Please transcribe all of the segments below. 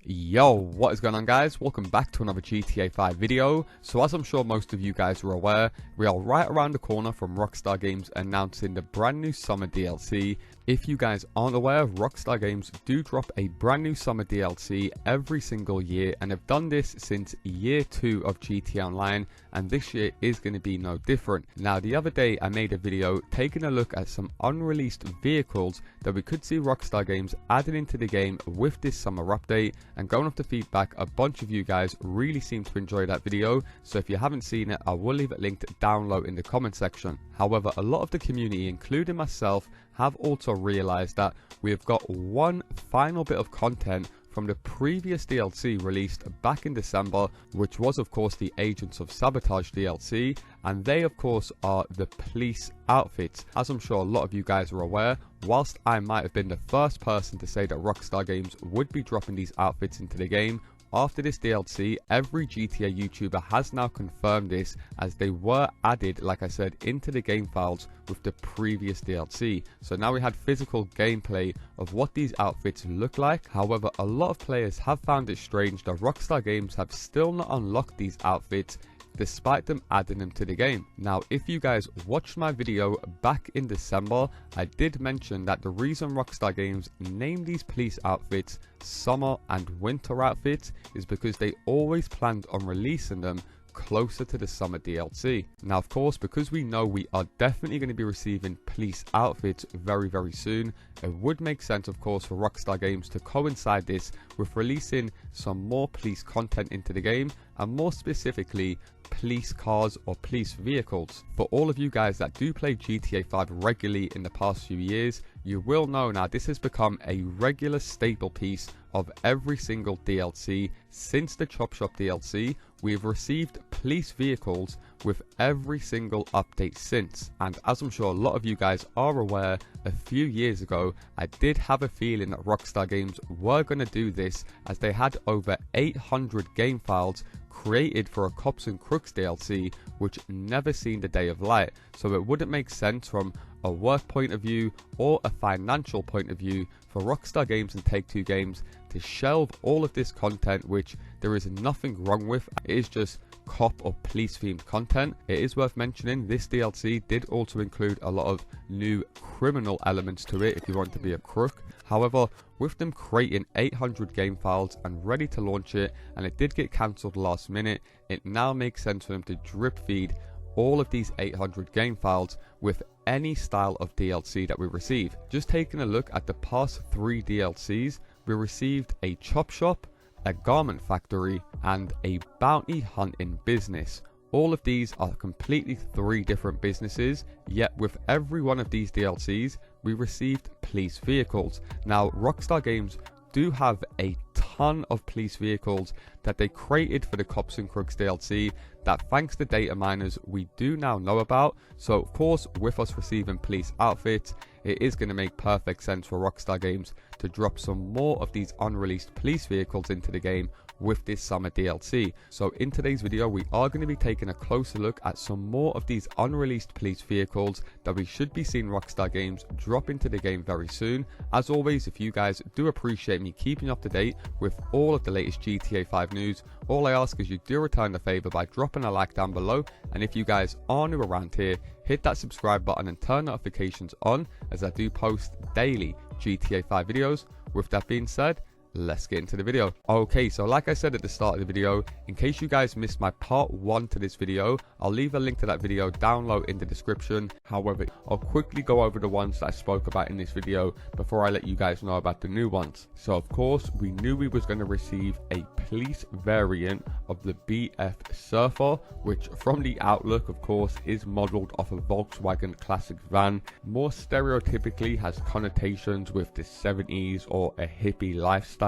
Yo, what is going on, guys? Welcome back to another GTA 5 video. So as I'm sure most of you guys are aware, we are right around the corner from Rockstar Games announcing the brand new summer DLC. If you guys aren't aware, Rockstar Games do drop a brand new summer DLC every single year and have done this since year 2 of GTA Online, and this year is going to be no different. Now, the other day I made a video taking a look at some unreleased vehicles that we could see Rockstar Games adding into the game with this summer update, and going off the feedback, a bunch of you guys really seem to enjoy that video, so if you haven't seen it, I will leave it linked down low in the comment section. However, a lot of the community, including myself, have also realized that we have got one final bit of content from the previous DLC released back in December, which was of course the Agents of Sabotage DLC, and they of course are the police outfits. As I'm sure a lot of you guys are aware, whilst I might have been the first person to say that Rockstar Games would be dropping these outfits into the game, after this DLC, every GTA YouTuber has now confirmed this, as they were added, like I said, into the game files with the previous DLC. So now we had physical gameplay of what these outfits look like. However, a lot of players have found it strange that Rockstar Games have still not unlocked these outfits despite them adding them to the game. Now, if you guys watched my video back in December, I did mention that the reason Rockstar Games named these police outfits summer and winter outfits is because they always planned on releasing them closer to the summer DLC. Now, of course, because we know we are definitely going to be receiving police outfits very soon, it would make sense, of course, for Rockstar Games to coincide this with releasing some more police content into the game, and more specifically police cars or police vehicles. For all of you guys that do play GTA 5 regularly in the past few years, you will know now this has become a regular staple piece of every single DLC. Since the Chop Shop DLC, we've received police vehicles with every single update since. And as I'm sure a lot of you guys are aware, a few years ago I did have a feeling that Rockstar Games were going to do this, as they had over 800 game files created for a COPS N CROOKS DLC, which never seen the day of light. So it wouldn't make sense from a work point of view or a financial point of view for Rockstar Games and Take-Two Games to shelve all of this content, which there is nothing wrong with. It is just cop or police themed content. It is worth mentioning this DLC did also include a lot of new criminal elements to it if you want to be a crook. However, with them creating 800 game files and ready to launch it, and it did get cancelled last minute, it now makes sense for them to drip feed all of these 800 game files with any style of DLC that we receive. Just taking a look at the past 3 DLCs, we received a chop shop, a garment factory, and a bounty hunting business. All of these are completely 3 different businesses, yet with every one of these DLCs, we received police vehicles. Now, Rockstar Games do have a ton of police vehicles that they created for the COPS N CROOKS DLC that, thanks to data miners, we do now know about. So of course, with us receiving police outfits, it is going to make perfect sense for Rockstar Games to drop some more of these unreleased police vehicles into the game with this summer DLC. So in today's video, we are going to be taking a closer look at some more of these unreleased police vehicles that we should be seeing Rockstar Games drop into the game very soon. As always, if you guys do appreciate me keeping up to date with all of the latest GTA 5 news, all I ask is you do return the favor by dropping a like down below, and if you guys are new around here, hit that subscribe button and turn notifications on, as I do post daily GTA 5 videos. With that being said, let's get into the video. Okay, so like I said at the start of the video, in case you guys missed my part 1 to this video, I'll leave a link to that video down low in the description. However, I'll quickly go over the ones that I spoke about in this video before I let you guys know about the new ones. So of course, we knew we was going to receive a police variant of the BF Surfer, which from the outlook of course is modeled off a Volkswagen classic van. More stereotypically has connotations with the 70s or a hippie lifestyle,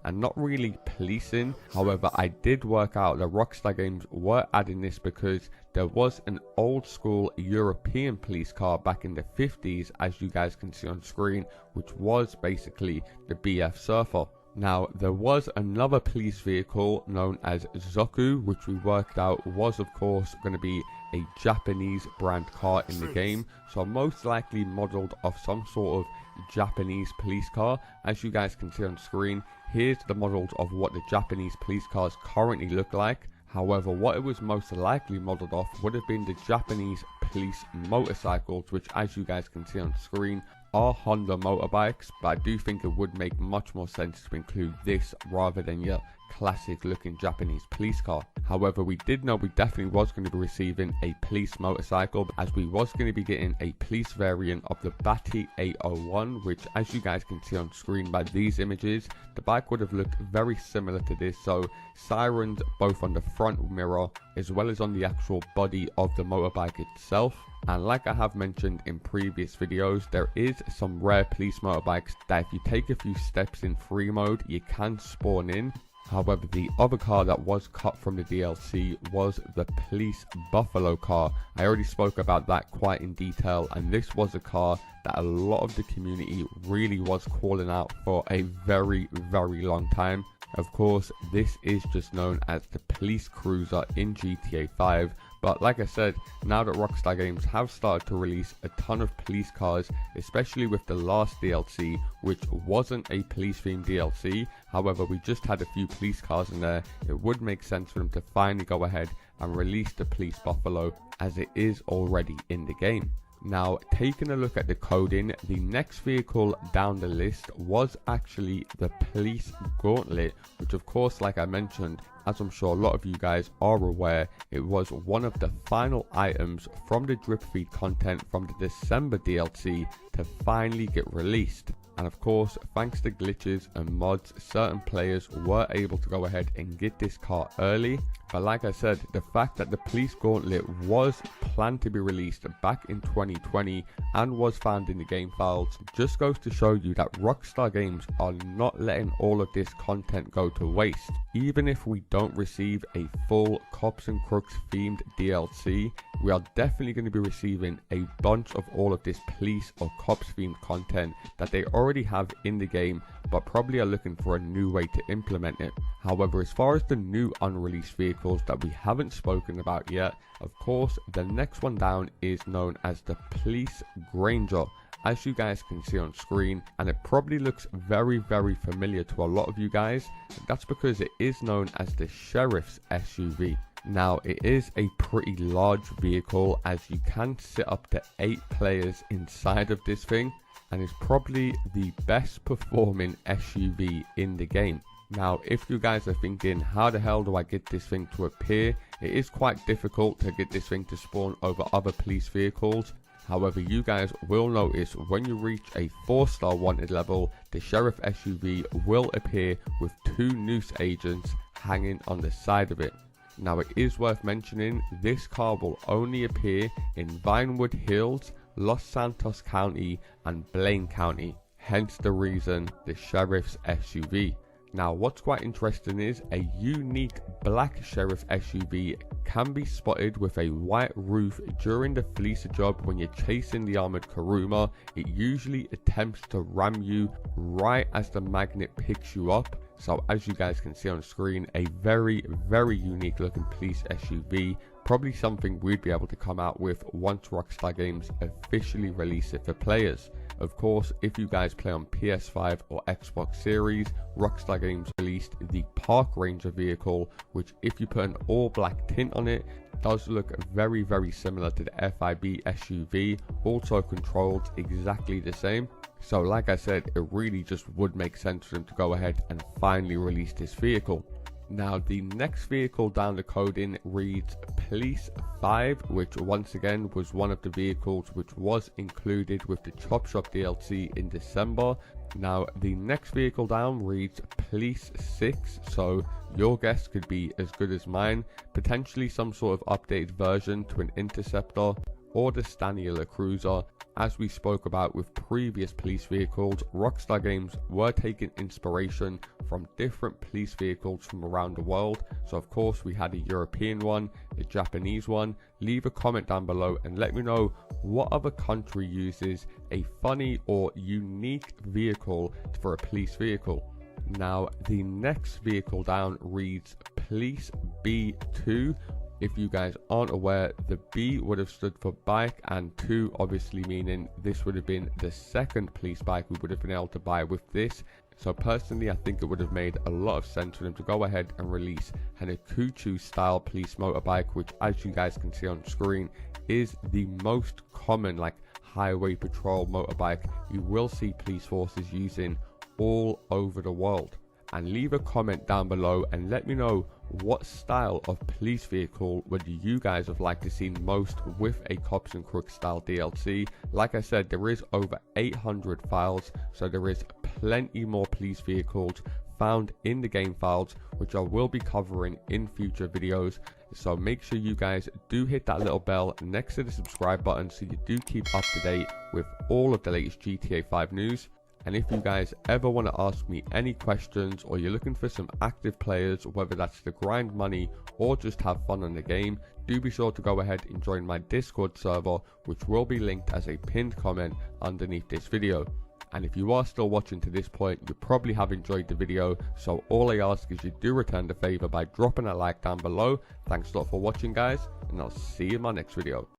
and not really policing. However, I did work out that Rockstar Games were adding this because there was an old school European police car back in the 50s, as you guys can see on screen, which was basically the BF Surfer. Now, there was another police vehicle known as Zoku, which we worked out was of course going to be a Japanese brand car in the game, so most likely modeled off some sort of Japanese police car. As you guys can see on screen, here's the models of what the Japanese police cars currently look like. However, what it was most likely modeled off would have been the Japanese police motorcycles, which as you guys can see on screen are Honda motorbikes, but I do think it would make much more sense to include this rather than your classic looking Japanese police car. However, we did know we definitely was going to be receiving a police motorcycle, as we was going to be getting a police variant of the Bati 801, which as you guys can see on screen by these images, the bike would have looked very similar to this. So sirens both on the front mirror as well as on the actual body of the motorbike itself. And like I have mentioned in previous videos, there is some rare police motorbikes that if you take a few steps in free mode, you can spawn in. However, the other car that was cut from the DLC was the police Buffalo car. I already spoke about that quite in detail, and this was a car that a lot of the community really was calling out for a very long time. Of course, this is just known as the police cruiser in GTA 5. But like I said, now that Rockstar Games have started to release a ton of police cars, especially with the last DLC, which wasn't a police themed DLC. However, we just had a few police cars in there. It would make sense for them to finally go ahead and release the police Buffalo, as it is already in the game. Now, taking a look at the coding, the next vehicle down the list was actually the police gauntlet, which of course, like I mentioned, as I'm sure a lot of you guys are aware, it was one of the final items from the drip feed content from the December DLC to finally get released. And of course, thanks to glitches and mods, certain players were able to go ahead and get this car early. But like I said, the fact that the police gauntlet was planned to be released back in 2020 and was found in the game files just goes to show you that Rockstar Games are not letting all of this content go to waste. Even if we don't receive a full Cops and Crooks themed DLC, we are definitely going to be receiving a bunch of all of this police or cops themed content that they already have in the game, but probably are looking for a new way to implement it. However, as far as the new unreleased vehicles that we haven't spoken about yet, of course, the next one down is known as the Police Granger, as you guys can see on screen, and it probably looks very familiar to a lot of you guys. That's because it is known as the Sheriff's SUV. Now, it is a pretty large vehicle, as you can sit up to 8 players inside of this thing, and is probably the best performing SUV in the game. Now, if you guys are thinking, how the hell do I get this thing to appear? It is quite difficult to get this thing to spawn over other police vehicles. However, you guys will notice when you reach a 4-star wanted level, the Sheriff SUV will appear with 2 Noose agents hanging on the side of it. Now, it is worth mentioning, this car will only appear in Vinewood Hills, Los Santos County and Blaine County, hence the reason the Sheriff's SUV. Now, what's quite interesting is a unique black Sheriff SUV can be spotted with a white roof during the Fleecer job when you're chasing the armored Kuruma. It usually attempts to ram you right as the magnet picks you up. So as you guys can see on screen, a very unique looking police SUV. Probably something we'd be able to come out with once Rockstar Games officially release it for players. Of course, if you guys play on PS5 or Xbox Series, Rockstar Games released the Park Ranger vehicle, which if you put an all black tint on it, does look very similar to the FIB SUV, also controlled exactly the same. So like I said, it really just would make sense for them to go ahead and finally release this vehicle. Now, the next vehicle down the coding reads Police 5, which once again was one of the vehicles which was included with the Chop Shop DLC in December. Now, the next vehicle down reads Police 6, so your guess could be as good as mine. Potentially some sort of updated version to an Interceptor or the Staniela Cruiser. As we spoke about with previous police vehicles, Rockstar Games were taking inspiration from different police vehicles from around the world. So of course we had a European one, a Japanese one. Leave a comment down below and let me know what other country uses a funny or unique vehicle for a police vehicle. Now the next vehicle down reads Police B2. If you guys aren't aware, the B would have stood for bike, and 2 obviously meaning this would have been the second police bike we would have been able to buy with this. So personally, I think it would have made a lot of sense for them to go ahead and release an Akuchu style police motorbike, which, as you guys can see on screen, is the most common like highway patrol motorbike you will see police forces using all over the world. And leave a comment down below and let me know what style of police vehicle would you guys have liked to see most with a Cops and Crooks style DLC. Like I said, there is over 800 files, so there is plenty more police vehicles found in the game files, which I will be covering in future videos. So make sure you guys do hit that little bell next to the subscribe button so you do keep up to date with all of the latest GTA 5 news. And if you guys ever want to ask me any questions, or you're looking for some active players, whether that's to grind money or just have fun on the game, do be sure to go ahead and join my Discord server, which will be linked as a pinned comment underneath this video. And if you are still watching to this point, you probably have enjoyed the video, so all I ask is you do return the favor by dropping a like down below. Thanks a lot for watching, guys, and I'll see you in my next video.